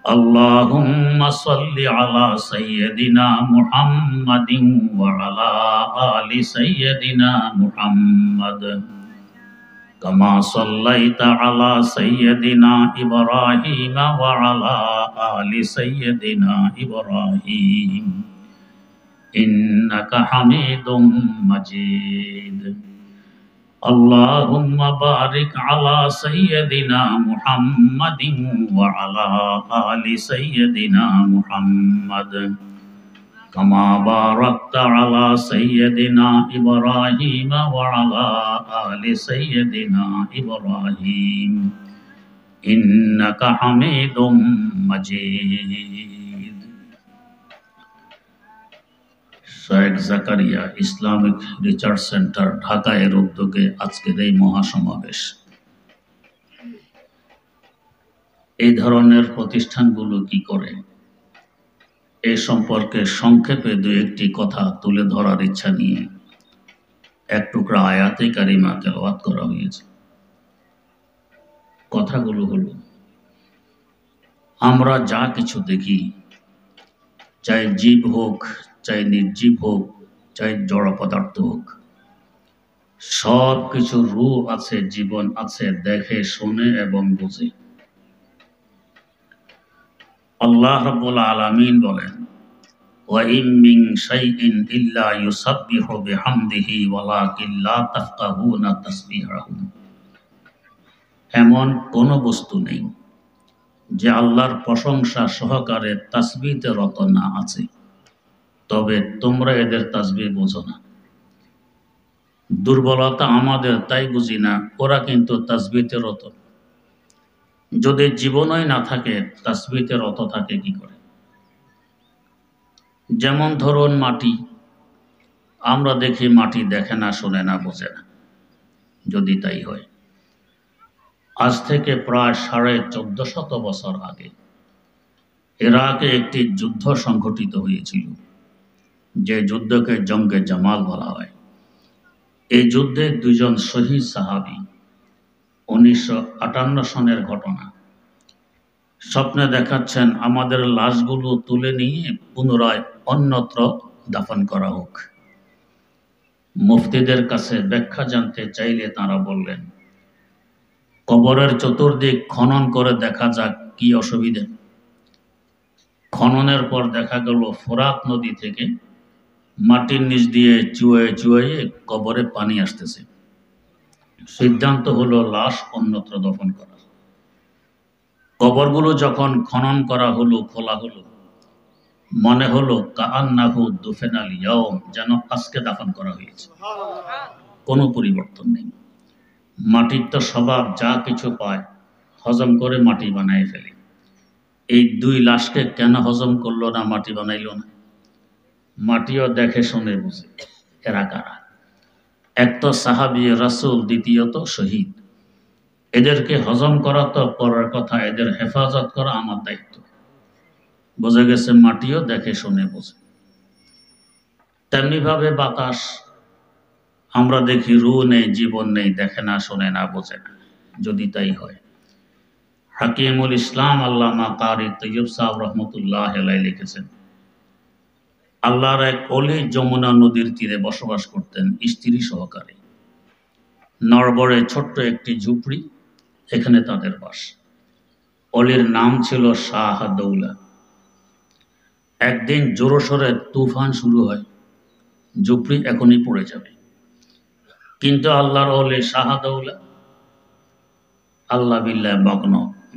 اللهم صل على سيدنا محمد وعلى آل سيدنا محمد كما صليت على سيدنا إبراهيم وعلى آل سيدنا إبراهيم إنك حميد مجيد اللهم بارك على سيدنا محمد وعلى آل سيدنا محمد كما باركت على سيدنا إبراهيم وعلى آل سيدنا إبراهيم إنك حميد مجيد Sheikh Zakaria Islamic research centre Dhaka এর উদ্যোগে আজকের এই মহাসমাবেশ। এই ধরনের প্রতিষ্ঠানগুলো কি করে এই সম্পর্কে সংক্ষেপে দু একটি কথা তুলে ধরার ইচ্ছা নিয়ে এক টুকরা আয়াতে কারিমা তেলাওয়াত করা হয়েছে। কথাগুলো হলো, আমরা যা কিছু দেখি, চাই জীব হোক, চাই নির্জীব হোক, চাই জড় পদার্থ হোক, সব কিছু রূহ আছে, জীবন আছে, দেখে শোনে এবং বোঝে। আল্লাহ রাব্বুল আলামিন বলেন, ওয়া ইম মিন শাইইন ইল্লা ইউসাব্বিহু বিহামদিহি ওয়ালাকিন লা তাফকাহুনা তাসবিহাহুম। এমন কোন বস্তু নেই যে আল্লাহর প্রশংসা সহকারে তাসবিহতে রত না আছে, তবে তোমরা এদের তাসবিহ বোঝো না। দুর্বলতা আমাদের, তাই বুঝি না, ওরা কিন্তু তাসবিহতে রত। যদি জীবনই না থাকে তাসবিহতে রত থাকে কি করে? যেমন ধরুন মাটি, আমরা দেখি মাটি দেখে না, শোনে না, বোঝে না। যদি তাই হয়, আজ থেকে প্রায় 1450 বছর আগে ইরাকে একটি যুদ্ধ সংঘটিত হয়েছিল, যে যুদ্ধকে জঙ্গে জামাল বলা হয়। এই যুদ্ধে দুজন শহীদ সাহাবী, 1958 সনের ঘটনা। স্বপ্নে দেখাচ্ছেন আমাদের লাশগুলো তুলে নিয়ে পুনরায় অন্যত্র দাফন করা হোক। মুফতিদের কাছে ব্যাখ্যা জানতে চাইলে তারা বললেন, কবরের চতুর্দিক খনন করে দেখা যাক, কি অসুবিধা। খননের পর দেখা গেল ফোরাত নদী থেকে মাটির নিচ দিয়ে চুয়ে চুয়ে কবরে পানি আসতেছে। সিদ্ধান্ত হলো লাশ অন্যত্র দফন করা। কবরগুলো যখন খনন করা হলো, খোলা হলো, মনে হলো কাআন্নাহু দুফিনাল ইয়াউম, যেন আজকে দাফন করা হয়েছে। কোনো পরিবর্তন নেই। মাটির তো স্বভাব, যা কিছু পায় হজম করে মাটি বানায় ফেলে। এই দুই লাশকে কেন হজম করলো না, মাটি বানাইল না? মাটিও দেখে শুনে বুঝে। এরা কারা? এক তো সাহাবী রাসূল, দ্বিতীয়ত শহীদ। এদেরকে হজম করা তো পরের কথা, এদের হেফাজত করা আমার দায়িত্ব। বোঝা গেছে মাটিও দেখে শুনে বোঝে। তেমনি ভাবে বাতাস, আমরা দেখি রূহ নেই, জীবন নেই, দেখে না, শোনে না, বোঝে না। যদি তাই হয়, হাকিমুল ইসলাম আল্লামা কারি তৈয়ব সাহেব রহমতুল্লাহ আলাইহি লিখেছেন, আল্লাহর এক ওলি যমুনা নদীর তীরে বসবাস করতেন স্ত্রী সহকারে। নরবরে ছোট্ট একটি ঝুপড়ি, এখানে তাদের বাস। অলির নাম ছিল শাহদৌলা। একদিন জোরসোরে তুফান শুরু হয়, ঝুপড়ি এখনই পড়ে যাবে। কিন্তু আল্লাহর ওলি শাহদৌলা আল্লাহ বিল্লাহ মগ্ন।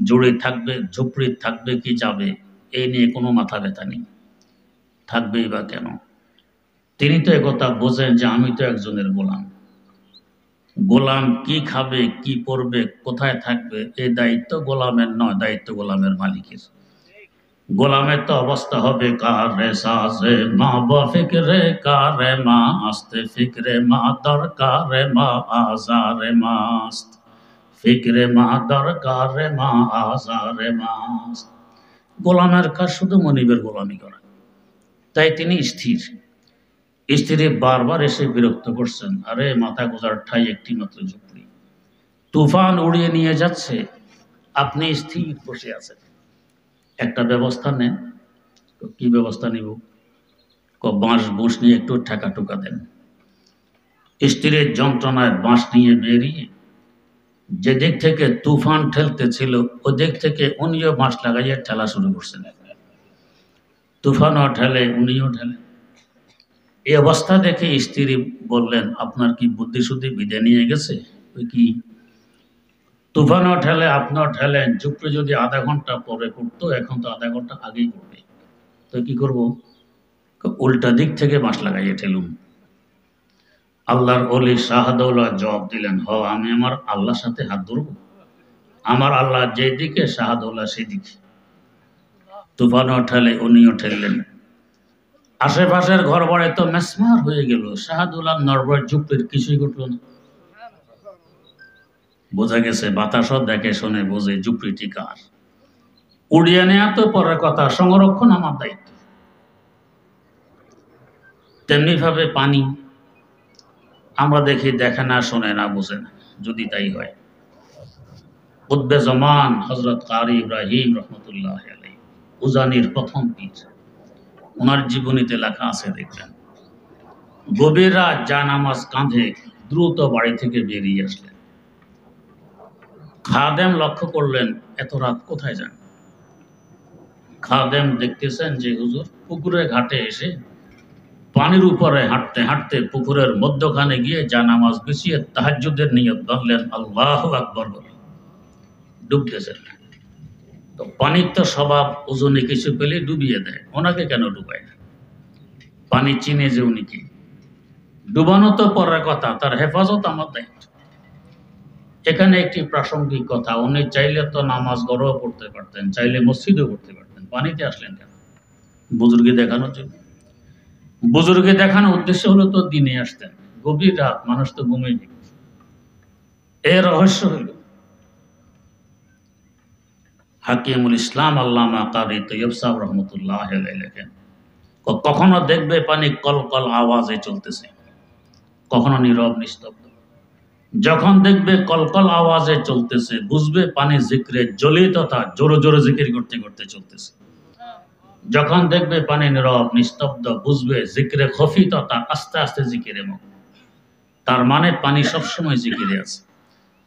জুড়ে থাকবে, ঝুপড়ি থাকবে কি যাবে, এই নিয়ে কোনো মাথা ব্যথা নেই। থাকবেই বা কেন? তিনি তো একথা বোঝেন যে আমি তো একজনের গোলাম। গোলাম কি খাবে, কি পরবে, কোথায় থাকবে, এই দায়িত্ব গোলামের নয়, দায়িত্ব গোলামের মালিকের। গোলামের তো অবস্থা হবে কারে সাজে মা বফিকরে কারে মা আস্তে ফিকরে মা দরকারে মা আজারে মাস্ত ফিকরে মা দরকারে মা আজারে মাস্ত। গোলামের কাজ শুধু মনিবের গোলামি করা। তাই তিনি স্থির। স্ত্রী বারবার এসে বিরক্ত করছেন, আরে মাথা গোজার ঠাই একটি মাত্র ঝুপড়ি, তুফান উড়িয়ে নিয়ে যাচ্ছে, আপনি স্থির বসে আছেন, একটা ব্যবস্থা নেন। কি ব্যবস্থা নিব? বাঁশ বুশ নিয়ে একটু ঠেকা টুকা দেন। স্ত্রীর যন্ত্রণায় বাঁশ নিয়ে বেরিয়ে যেদিক থেকে তুফান ঠেলতেছিল ওদিক থেকে উনিও বাঁশ লাগাইয়ে ঠেলা শুরু করছেন। তুফানও ঠেলে, উনিও ঠেলে। এই অবস্থা দেখে স্ত্রী বললেন, আপনার কি বুদ্ধি শুদ্ধি বিদে নিয়ে গেছে? ওই কি, তুফানও ঠেলে, আপনিও ঠেলেন, ঝুপড়ি যদি আধা ঘন্টা পরে করতো, এখন তো আধা ঘন্টা আগেই করবে, তো কি করব? উল্টা দিক থেকে বাঁশ লাগাইয়ে ঠেলুন। আল্লাহর ওলি শাহদৌলা জবাব দিলেন, আমি আমার আল্লাহর সাথে হাত ধরবো? আমার আল্লাহ যেদিকে, শাহদৌলা সেদিকে। তুফানও ঠেলে, উনিও ঠেললেন। আশেপাশের ঘর বাড়ি তো মেসমার হয়ে গেল। শাহদৌলা নরবর ঝুপড়ির কিছুই ঘটল না। বোঝা গেছে বাতাসও দেখে শুনে বোঝে ঝুপড়িটি কার। উড়িয়ে নেওয়া তো পরের কথা, সংরক্ষণ আমার দায়িত্ব। তেমনি ভাবে পানি আমরা দেখি, দেখে না, শোনে না, বোঝে না। যদি তাই হয়, কুতবে জামান হযরত কারি ইব্রাহিম রহমতুল্লাহ আলাইহি, উজানির প্রথম পীর, ওনার জীবনীতে লেখা আছে, দেখবেন গভীর রাত জানামাজ কাঁধে দ্রুত বাড়ি থেকে বেরিয়ে আসলেন। খাদেম লক্ষ্য করলেন, এত রাত কোথায় যান? খাদেম দেখতেছেন যে হুজুর পুকুরের ঘাটে এসে পানির উপরে হাঁটতে হাঁটতে পুকুরের মধ্যখানে গিয়ে জানামাজ বিছিয়ে তাহাজ্জুদের নিয়ত বাঁধলেন, আল্লাহু আকবার বলে ডুবতেছেন। তো পানির তো স্বভাব ওজনে কিছু পেলে ডুবিয়ে দেয়, ওনাকে কেন ডুবায় না? পানি চিনে যে উনি কি। ডুবানো তো পরের কথা, তার হেফাজত আমার দায়িত্ব। এখানে একটি প্রাসঙ্গিক কথা, উনি চাইলে তো নামাজ ঘরেও পড়তে পারতেন, চাইলে মসজিদেও পড়তে পারতেন, পানিতে আসলেন কেন? বুজুর্গি দেখানোর জন্য। বুজুর্গি দেখানোর উদ্দেশ্য হলো তো দিনে আসতেন, গভীর রাত, মানুষ তো ঘুমিয়ে যেত। এর রহস্য হইল হাকিমুল ইসলাম আল্লামা কারি তৈয়ব সাহেব রহমতুল্লাহ আলাইহি লেখেন, কখনো দেখবে পানি কলকল আওয়াজে চলতেছে, কখনো নীরব নিস্তব্ধ। যখন দেখবে কলকল আওয়াজে চলতেছে, বুঝবে পানি জিক্রে জ্বলি তথা জোরে জোরে জিকির করতে করতে চলতেছে। যখন দেখবে পানি নীরব নিস্তব্ধ, বুঝবে জিক্রে খফি তথা আস্তে আস্তে জিকিরে মুখ। তার মানে পানি সবসময় জিকিরে আছে।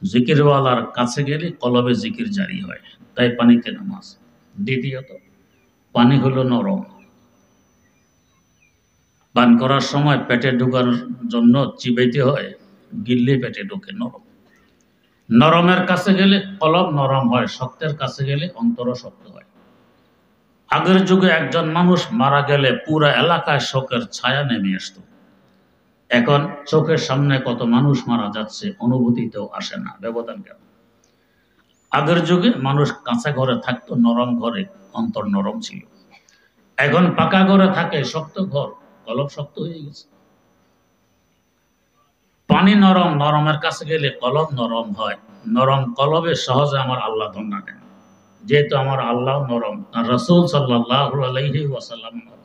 জিকিরওয়ালার কাছে গেলে কলবে জিকির জারি হয়, তাই পানিতে নামাজ। দ্বিতীয়ত, পানি হলো নরম। পান করার সময় পেটে ঢোকার জন্য চিবাইতে হয়, গিললে পেটে ঢোকে, নরম। নরমের কাছে গেলে কলব নরম হয়, শক্তের কাছে গেলে অন্তর শক্ত হয়। আগের যুগে একজন মানুষ মারা গেলে পুরো এলাকায় শোকের ছায়া নেমে আসত। এখন চোখের সামনে কত মানুষ মারা যাচ্ছে, অনুভূতিতেও আসে না। ব্যবধান কেন? আগের যুগে মানুষ কাঁচা ঘরে থাকতো, নরম ঘরে, অন্তর নরম ছিল। এখন পাকা ঘরে থাকে, শক্ত ঘর, কলব শক্ত হয়ে গেছে। পানি নরম, নরমের কাছে গেলে কলব নরম হয়। নরম কলবে সহজে আমার আল্লাহ ধন্যা দেন, যেহেতু আমার আল্লাহ নরম, আর রাসূল সাল্লাল্লাহু আলাইহি ওয়াসাল্লাম নরম।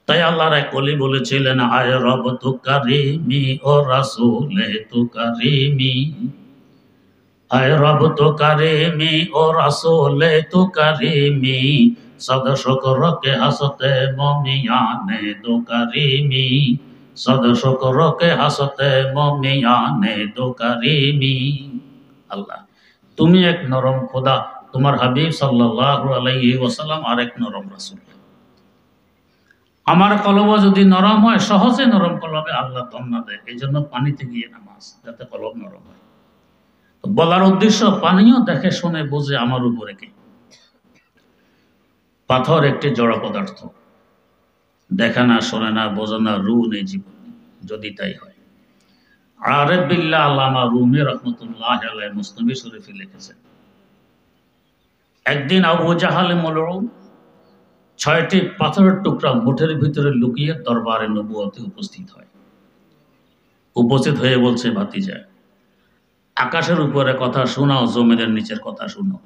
তাই আল্লাহর এক ওলি বলেছিলেন, আয় রব তু কারিমি ও রাসূলে তু কারিমি, আয় রব তু কারিমি ও রাসূলে তু কারিমি, সদ শুকর কে হাসতে মুমিয়ানে দো কারিমি, সদ শুকর কে হাসতে মুমিয়ানে দো কারিমি। আল্লাহ, তুমি এক নরম খোদা, তোমার হাবিব সাল্লাল্লাহু আলাইহি ওয়াসাল্লাম আরেক নরম রাসূল। আমার কলব যদি নরম হয়, সহজে নরম কলবে আল্লাহ ধন্যা দেয়। এই জন্য পানিতে গিয়ে নামাজ, যাতে কলব নরম হয়। তো বলার উদ্দেশ্য, পানিও দেখে শুনে বুঝে আমার উপরে কি। পাথর একটি জড় পদার্থ, দেখে না, শোনে না, বোঝে না, রূহ নেই, জীবন নেই। যদি তাই হয়, আরেফ বিল্লাহ আল্লামা রুমি রহমতুল্লাহ আলাইহি মুসনাবি শরীফে লিখেছেন, একদিন আবু জাহাল মলউন 6টি পাথরের টুকরা মুঠের ভিতরে লুকিয়ে দরবারে নবুয়তে উপস্থিত হয়। উপস্থিত হয়ে বলছে, ভাতিজা, আকাশের উপরে কথা শোনাও, জমিনের নিচের কথা শোনাও।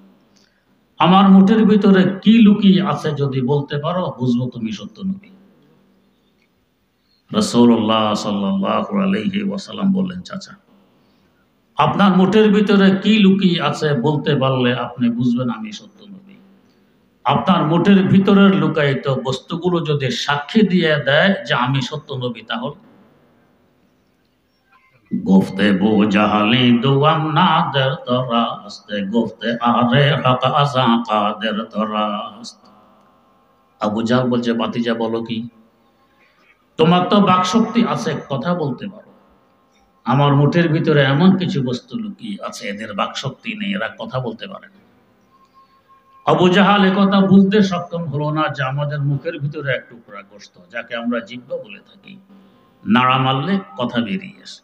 আমার মুঠের ভিতরে কি লুকিয়ে আছে যদি বলতে পারো, বুঝবো তুমি সত্য নবী। রাসূলুল্লাহ সাল্লাল্লাহু আলাইহি ওয়াসাল্লাম বললেন, চাচা, আপনার মুঠের ভিতরে কি লুকিয়ে আছে বলতে পারলে আপনি বুঝবেন আমি সত্য নবী। আপনার মুঠের ভিতরের লুকায়িত বস্তুগুলো যদি সাক্ষী দিয়ে দেয় যে আমি সত্য নবী, তাহলে گفته بو جهلی دوام نادر دراست گفته آره حق ازا قادر دراست। আবু জাহল বলছে, বাতিজা বলো কি, তোমার তো বাকশক্তি আছে, কথা বলতে পারো, আমার মুঠের ভিতরে এমন কিছু বস্তু লুকিয়ে আছে, এদের বাকশক্তি নেই, এরা কথা বলতে পারে না। আবু জাহাল একথা বুঝতে সক্ষম হলো না যে আমাদের মুখের ভিতরে এক টুকরা গোশত, যাকে আমরা জিহ্বা বলে থাকি, নাড়া মারলে কথা বেরিয়ে আসে।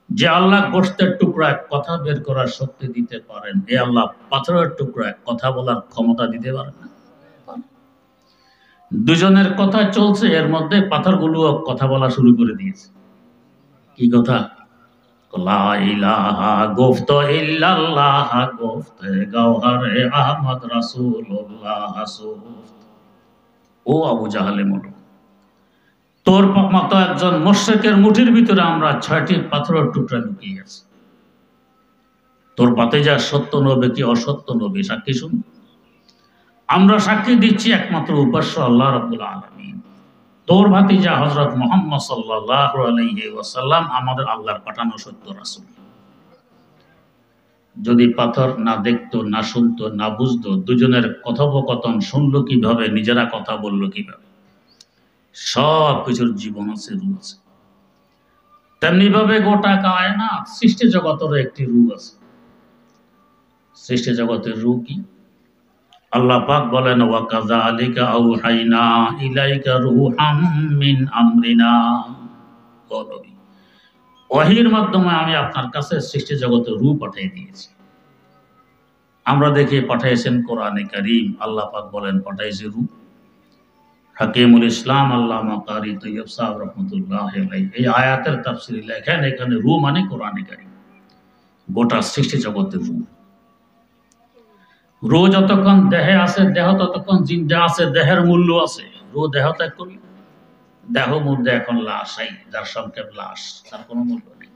যে আল্লাহ গোশতের টুকরা কথা বের করার শক্তি দিতে পারেন, এ আল্লাহ পাথরের টুকরা কথা বলার ক্ষমতা দিতে পারেন না? দুজনের কথা চলছে, এর মধ্যে পাথরগুলো কথা বলা শুরু করে দিয়েছে। কি কথা? লা ইলাহা গুফত ইল্লাল্লাহ গুফতে গওহরে আহমদ রাসূলুল্লাহ সুফত। ও আবু জাহলে মনো, তোর মতো একজন মুশরিকের মুঠির ভিতরে আমরা ৬টি পাথরের টুকরা লুকিয়ে আছি। তোর ভাতিজা সত্য নবী কি অসত্য নবী, সাক্ষী শুন। আমরা সাক্ষী দিচ্ছি একমাত্র উপাস্য আল্লাহ রাব্বুল আলামিন। তোর ভাতিজা হযরত মুহাম্মদ সাল্লাল্লাহু আলাইহি ওয়াসাল্লাম আমাদের আল্লাহর পাঠানো সত্য রাসূল। যদি পাথর না দেখতো, না শুনতো, না বুঝতো, দুজনের কথোপকথন শুনলো কিভাবে, নিজেরা কথা বললো কিভাবে? সব কিছুর জীবন আছে, রূহ আছে। তেমনি ভাবে গোটা কায়নাত সৃষ্টি জগতের একটি রূহ আছে। সৃষ্টি জগতের রূহ কি? আল্লাহ পাক বলেন, ওয়া কাযালিকা আওহাইনা ইলাইকা রূহাম মিন আমরিনা। ও নবী, ওহীর মাধ্যমে আমি আপনার কাছে সৃষ্টি জগতের রূহ পাঠিয়ে দিয়েছি। আমরা দেখি পাঠিয়েছেন কোরআনে কারীম। আল্লাহ পাক বলেন পাঠাইছে রূহ। হাকিমুল ইসলাম আল্লামা কারি তৈয়ব সাহেব রহমতুল্লাহ আলাইহি এই আয়াতের তাফসীরে লেখেন, এখানে রূহ মানে কোরআনে কারীম, গোটা সৃষ্টি জগতের রূহ। রূহ যতক্ষণ দেহে আছে, দেহ ততক্ষণ জিন্দা আছে, দেহের মূল্য আছে। রূহ দেহ ত্যাগ করলে দেহ মধ্যে এখন লাশাই, যার সংক্ষেপ লাশ, তার কোনো মূল্য নেই।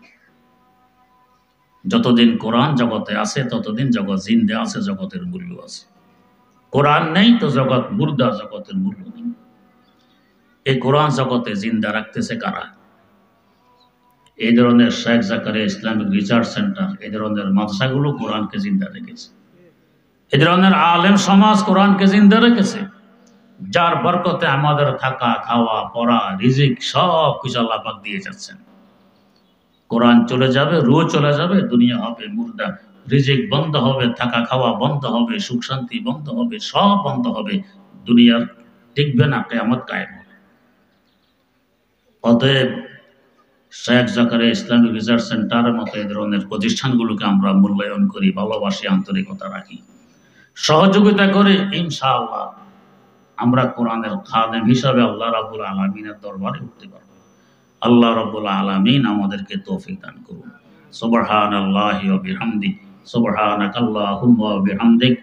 যতদিন কোরআন জগতে আছে ততদিন জগৎ জিন্দা আছে, জগতের মূল্য আছে। কোরআন নেই তো জগৎ মুর্দা, জগতের মূল্য নেই। এই কোরআন জগতে জিন্দা রাখতেছে কারা? এই ধরনের Sheikh Zakaria Islamic research centre, এই ধরনের মাদ্রাসাগুলো কোরআনকে জিন্দা রেখেছে। এই ধরনের আলেম সমাজ কোরআনকে জিন্দা রেখেছে, যার বরকতে আমাদের থাকা, খাওয়া, পড়া, রিজিক সব কিছু আল্লাহ পাক দিয়ে যাচ্ছেন। কোরআন চলে যাবে, রূহ চলে যাবে, দুনিয়া হবে মুর্দা, রিজিক বন্ধ হবে, থাকা খাওয়া বন্ধ হবে, সুখ শান্তি বন্ধ হবে, সব বন্ধ হবে, দুনিয়ার টিকবে না, কিয়ামত কায়েম হবে। অতএব শেখ জাকারিয়া ইসলামিক রিসার্চ সেন্টারের মতো এই ধরনের প্রতিষ্ঠানগুলোকে আমরা মূল্যায়ন করি, ভালোবাসি, আন্তরিকতা রাখি, সহযোগিতা করে। ইনশাআল্লাহ আমরা কোরআনের খাদেম হিসাবে আল্লাহ রাব্বুল আলামিনের দরবারে উঠতে পারবো। আল্লাহ রাব্বুল আলামিন আমাদেরকে তৌফিক দান করুন। সুবহানাল্লাহি ওয়া বিহামদিহি, সুবহানাকাল্লাহুম্মা ওয়া বিহামদিক।